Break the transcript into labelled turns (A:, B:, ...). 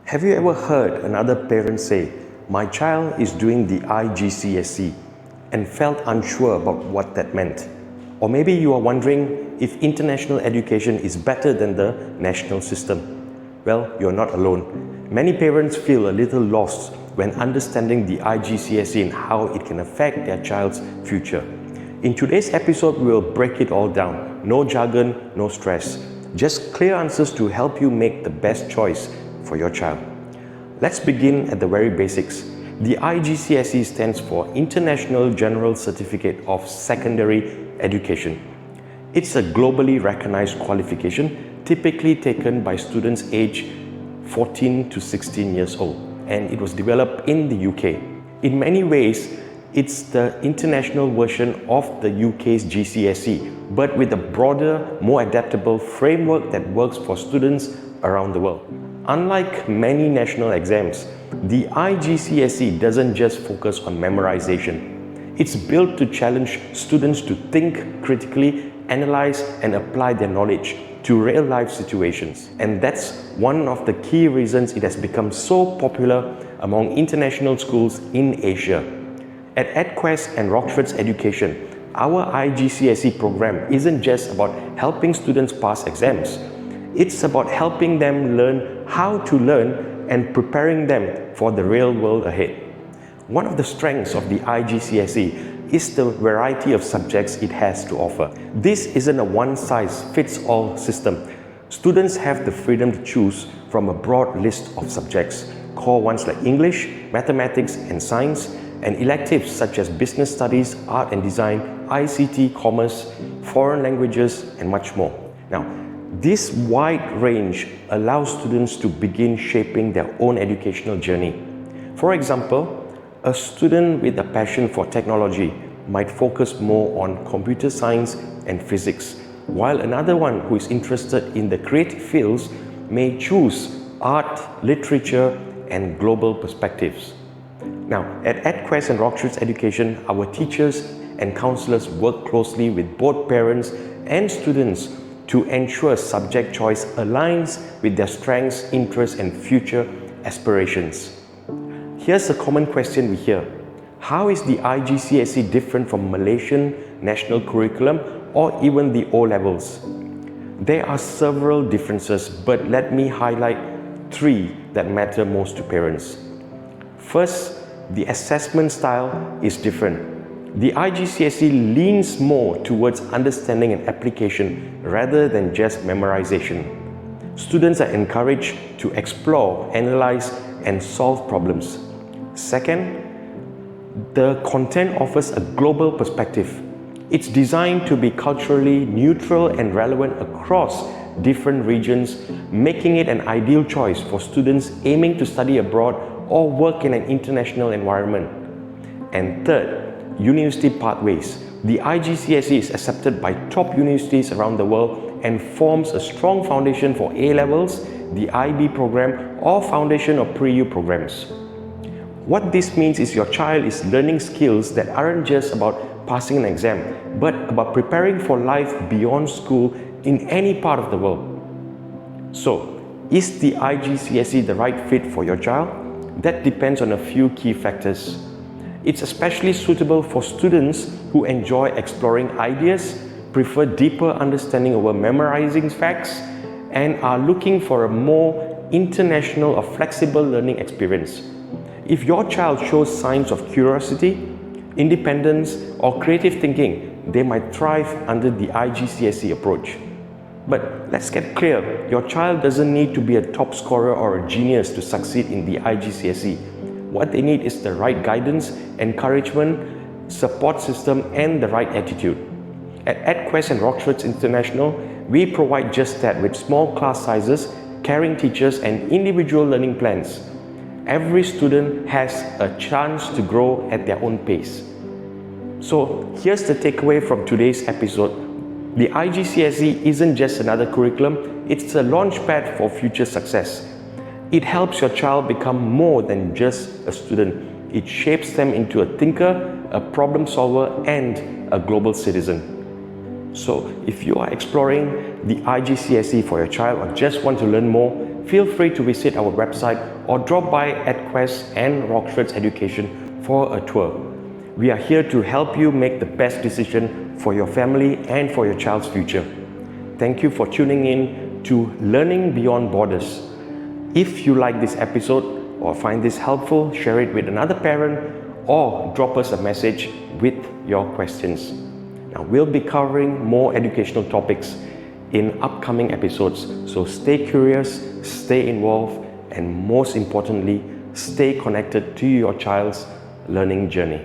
A: Have you ever heard another parent say, "My child is doing the IGCSE," and felt unsure about what that meant? Or maybe you are wondering if international education is better than the national system. Well, you're not alone. Many parents feel a little lost when understanding the IGCSE and how it can affect their child's future. In today's episode, we will break it all down. No jargon, no stress. Just clear answers to help you make the best choice for your child. Let's begin at the very basics. The IGCSE stands for International General Certificate of Secondary Education. It's a globally recognized qualification typically taken by students aged 14 to 16 years old, and it was developed in the UK. In many ways, it's the international version of the UK's GCSE, but with a broader, more adaptable framework that works for students around the world. Unlike many national exams, the IGCSE doesn't just focus on memorization. It's built to challenge students to think critically, analyze, and apply their knowledge to real-life situations. And that's one of the key reasons it has become so popular among international schools in Asia. At EdQuest and Rockford's Education, our IGCSE program isn't just about helping students pass exams. It's about helping them learn how to learn and preparing them for the real world ahead. One of the strengths of the IGCSE is the variety of subjects it has to offer. This isn't a one-size-fits-all system. Students have the freedom to choose from a broad list of subjects, core ones like English, mathematics, and science, and electives such as business studies, art and design, ICT, commerce, foreign languages, and much more. Now, this wide range allows students to begin shaping their own educational journey. For example, a student with a passion for technology might focus more on computer science and physics, while another one who is interested in the creative fields may choose art, literature, and global perspectives. Now, at EdQuest and Rockford's Education, our teachers and counselors work closely with both parents and students to ensure subject choice aligns with their strengths, interests, and future aspirations. Here's a common question we hear. How is the IGCSE different from Malaysian national curriculum or even the O-levels? There are several differences, but let me highlight three that matter most to parents. First, the assessment style is different. The IGCSE leans more towards understanding and application rather than just memorization. Students are encouraged to explore, analyze, and solve problems. Second, the content offers a global perspective. It's designed to be culturally neutral and relevant across different regions, making it an ideal choice for students aiming to study abroad or work in an international environment. And third, university pathways. The IGCSE is accepted by top universities around the world and forms a strong foundation for A-levels, the IB program, or foundation or pre-U programs. What this means is your child is learning skills that aren't just about passing an exam, but about preparing for life beyond school in any part of the world. So, is the IGCSE the right fit for your child? That depends on a few key factors. It's especially suitable for students who enjoy exploring ideas, prefer deeper understanding over memorizing facts, and are looking for a more international or flexible learning experience. If your child shows signs of curiosity, independence, or creative thinking, they might thrive under the IGCSE approach. But let's get clear, your child doesn't need to be a top scorer or a genius to succeed in the IGCSE. What they need is the right guidance, encouragement, support system, and the right attitude. At EdQuest and Rockford's International, we provide just that with small class sizes, caring teachers, and individual learning plans. Every student has a chance to grow at their own pace. So here's the takeaway from today's episode. The IGCSE isn't just another curriculum, it's a launchpad for future success. It helps your child become more than just a student. It shapes them into a thinker, a problem solver, and a global citizen. So if you are exploring the IGCSE for your child or just want to learn more, feel free to visit our website or drop by at Quest and Rockford's Education for a tour. We are here to help you make the best decision for your family and for your child's future. Thank you for tuning in to Learning Beyond Borders. If you like this episode or find this helpful, share it with another parent or drop us a message with your questions. Now, we'll be covering more educational topics in upcoming episodes, so stay curious, stay involved, and most importantly, stay connected to your child's learning journey.